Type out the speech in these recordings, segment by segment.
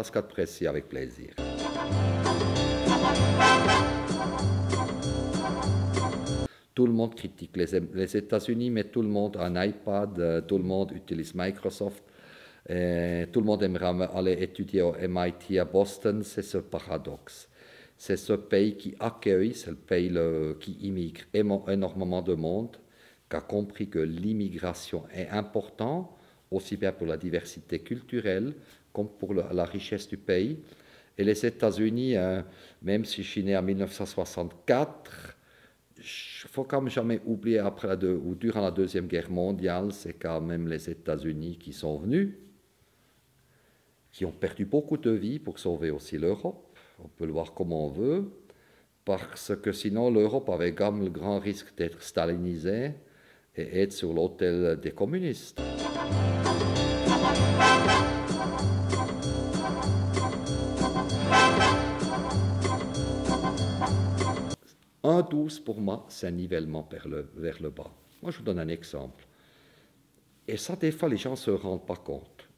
Pascal Précy, avec plaisir. Tout le monde critique les États-Unis, mais tout le monde a un iPad, tout le monde utilise Microsoft, tout le monde aimerait aller étudier au MIT à Boston. C'est ce paradoxe. C'est ce pays qui accueille, c'est le pays qui immigre énormément de monde, qui a compris que l'immigration est importante, aussi bien pour la diversité culturelle comme pour la richesse du pays. Et les États-Unis, même si je suis né en 1964, il ne faut quand même jamais oublier ou durant la Deuxième Guerre mondiale, c'est quand même les États-Unis qui sont venus, qui ont perdu beaucoup de vies pour sauver aussi l'Europe. On peut le voir comme on veut, parce que sinon l'Europe avait quand même le grand risque d'être stalinisée et être sur l'autel des communistes. Un 12 pour moi, c'est un nivellement vers le bas. Moi, je vous donne un exemple. Et ça, des fois, les gens ne se rendent pas compte.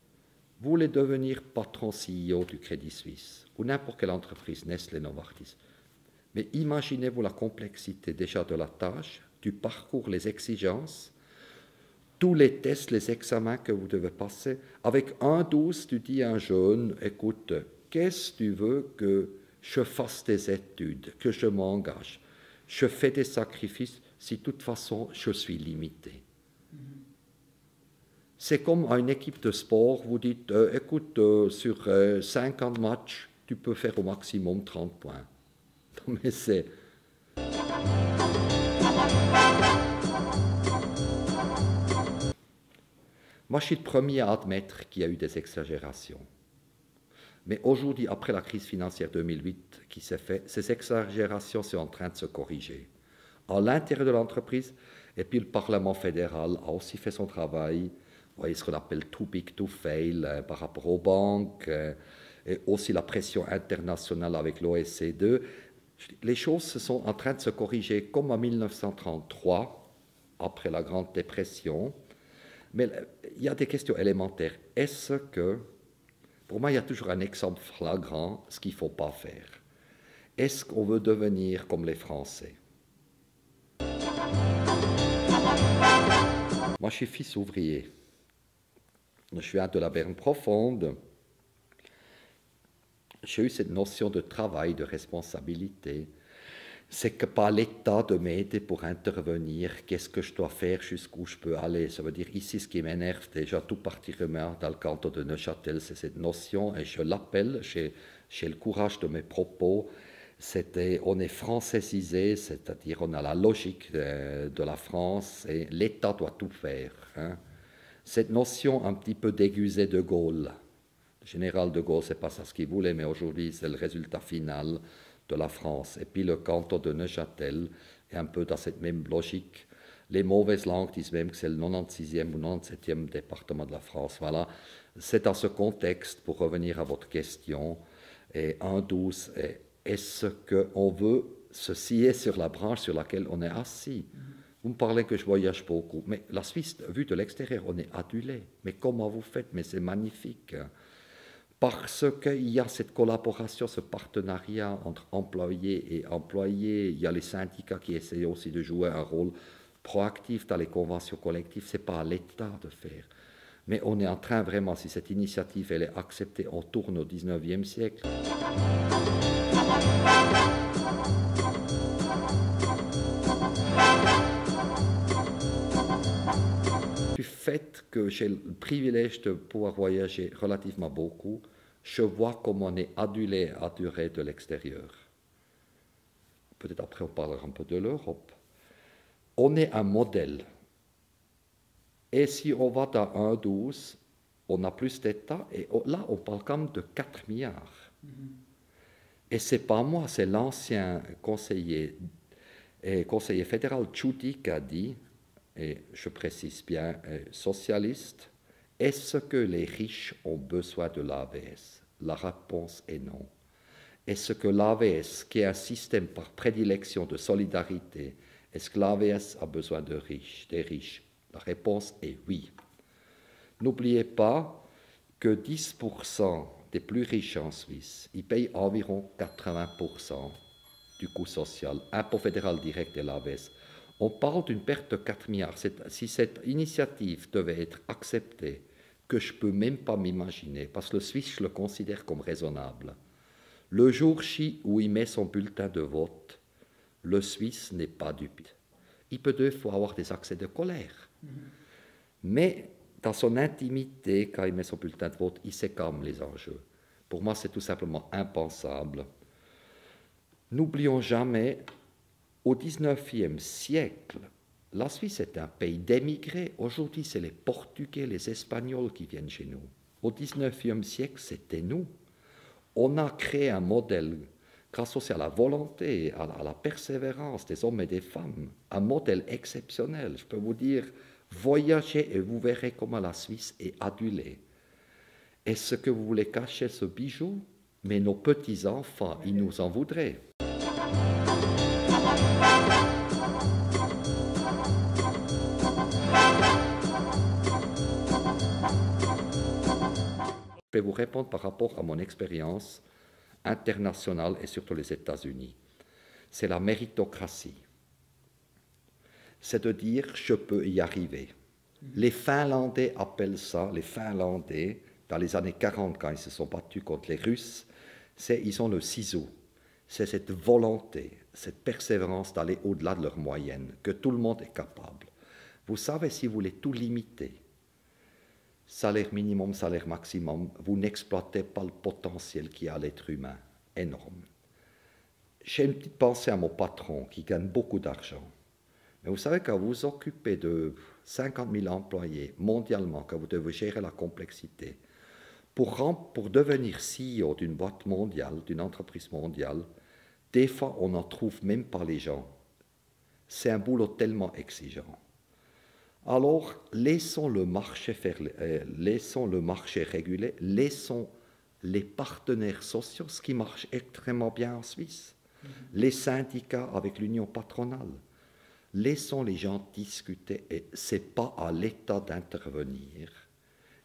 Vous voulez devenir patron CEO du Crédit Suisse ou n'importe quelle entreprise, Nestlé, Novartis. Mais imaginez-vous la complexité déjà de la tâche, du parcours, les exigences, tous les tests, les examens que vous devez passer. Avec un 12, tu dis à un jeune, écoute, qu'est-ce que tu veux que je fasse des études, que je m'engage? Je fais des sacrifices si de toute façon je suis limité. C'est comme à une équipe de sport, vous dites, écoute, sur 50 matchs, tu peux faire au maximum 30 points. Mais c'est... Moi, je suis le premier à admettre qu'il y a eu des exagérations. Mais aujourd'hui, après la crise financière 2008 qui s'est faite, ces exagérations sont en train de se corriger. À l'intérieur de l'entreprise, et puis le Parlement fédéral a aussi fait son travail. Vous voyez ce qu'on appelle too big to fail par rapport aux banques, et aussi la pression internationale avec l'OSCE. Les choses sont en train de se corriger comme en 1933, après la Grande Dépression. Mais il y a des questions élémentaires. Est-ce que, pour moi, il y a toujours un exemple flagrant, ce qu'il ne faut pas faire. Est-ce qu'on veut devenir comme les Français? Moi, je suis fils ouvrier. Je viens de la Berne profonde. J'ai eu cette notion de travail, de responsabilité. C'est que pas l'État de m'aider pour intervenir, qu'est-ce que je dois faire, jusqu'où je peux aller. Ça veut dire ici, ce qui m'énerve déjà tout particulièrement dans le canton de Neuchâtel, c'est cette notion, et je l'appelle, j'ai le courage de mes propos, on est francisé, c'est-à-dire on a la logique de la France, et l'État doit tout faire. Hein. Cette notion un petit peu déguisée de Gaulle. Le général de Gaulle, ce n'est pas ça ce qu'il voulait, mais aujourd'hui, c'est le résultat final de la France. Et puis le canton de Neuchâtel est un peu dans cette même logique. Les mauvaises langues disent même que c'est le 96e ou 97e département de la France. Voilà, c'est dans ce contexte, pour revenir à votre question, et 1,12, est-ce qu'on veut se scier sur la branche sur laquelle on est assis? Vous me parlez que je voyage beaucoup, mais la Suisse, vue de l'extérieur, on est adulé. Mais comment vous faites? Mais c'est magnifique. Parce qu'il y a cette collaboration, ce partenariat entre employés et employés. Il y a les syndicats qui essayent aussi de jouer un rôle proactif dans les conventions collectives. Ce n'est pas à l'État de faire. Mais on est en train vraiment, si cette initiative elle est acceptée, on tourne au 19e siècle. Du fait que j'ai le privilège de pouvoir voyager relativement beaucoup, je vois comme on est adulé de l'extérieur. Peut-être après on parlera un peu de l'Europe. On est un modèle. Et si on va dans 1,12, on a plus d'État, et là on parle quand même de 4 milliards. Et ce n'est pas moi, c'est l'ancien conseiller fédéral Tchouti qui a dit, et je précise bien, socialiste, est-ce que les riches ont besoin de l'AVS? La réponse est non. Est-ce que l'AVS, qui est un système par prédilection de solidarité, est-ce que l'AVS a besoin des riches? La réponse est oui. N'oubliez pas que 10% des plus riches en Suisse, ils payent environ 80% du coût social, impôt fédéral direct et l'AVES. On parle d'une perte de 4 milliards. Si cette initiative devait être acceptée, que je ne peux même pas m'imaginer, parce que le Suisse, je le considère comme raisonnable. Le jour J où il met son bulletin de vote, le Suisse n'est pas dupe. Il peut des fois avoir des accès de colère. Mais dans son intimité, quand il met son bulletin de vote, il sait quand même les enjeux. Pour moi, c'est tout simplement impensable. N'oublions jamais, au XIXe siècle, la Suisse est un pays d'émigrés. Aujourd'hui, c'est les Portugais, les Espagnols qui viennent chez nous. Au XIXe siècle, c'était nous. On a créé un modèle, grâce aussi à la volonté, à la persévérance des hommes et des femmes, un modèle exceptionnel. Je peux vous dire, voyagez et vous verrez comment la Suisse est adulée. Est-ce que vous voulez cacher ce bijou? Mais nos petits-enfants, ils nous en voudraient. Je vais vous répondre par rapport à mon expérience internationale et surtout les États-Unis. C'est la méritocratie. C'est de dire je peux y arriver. Les Finlandais appellent ça, les Finlandais, dans les années 40, quand ils se sont battus contre les Russes, ils ont le ciseau. C'est cette volonté, cette persévérance d'aller au-delà de leur moyenne, que tout le monde est capable. Vous savez, si vous voulez tout limiter, salaire minimum, salaire maximum, vous n'exploitez pas le potentiel qu'il y a à l'être humain, énorme. J'ai une petite pensée à mon patron qui gagne beaucoup d'argent. Mais vous savez, quand vous vous occupez de 50 000 employés mondialement, quand vous devez gérer la complexité, pour devenir CEO d'une boîte mondiale, d'une entreprise mondiale, des fois, on n'en trouve même pas les gens. C'est un boulot tellement exigeant. Alors, laissons le marché réguler, laissons les partenaires sociaux, ce qui marche extrêmement bien en Suisse, les syndicats avec l'union patronale. Laissons les gens discuter et ce n'est pas à l'État d'intervenir.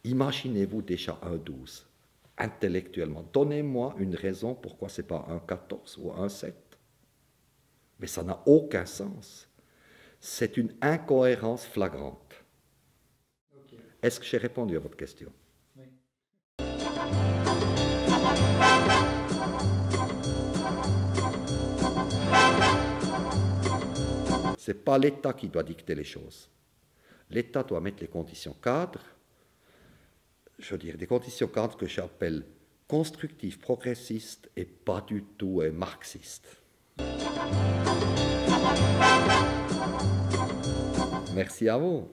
Imaginez-vous déjà un 12, intellectuellement. Donnez-moi une raison pourquoi ce n'est pas un 14 ou un 7. Mais ça n'a aucun sens. C'est une incohérence flagrante. Okay. Est-ce que j'ai répondu à votre question? Oui. Ce n'est pas l'État qui doit dicter les choses. L'État doit mettre les conditions cadres, je veux dire, des conditions cadres que j'appelle constructives, progressistes et pas du tout marxistes. Merci à vous.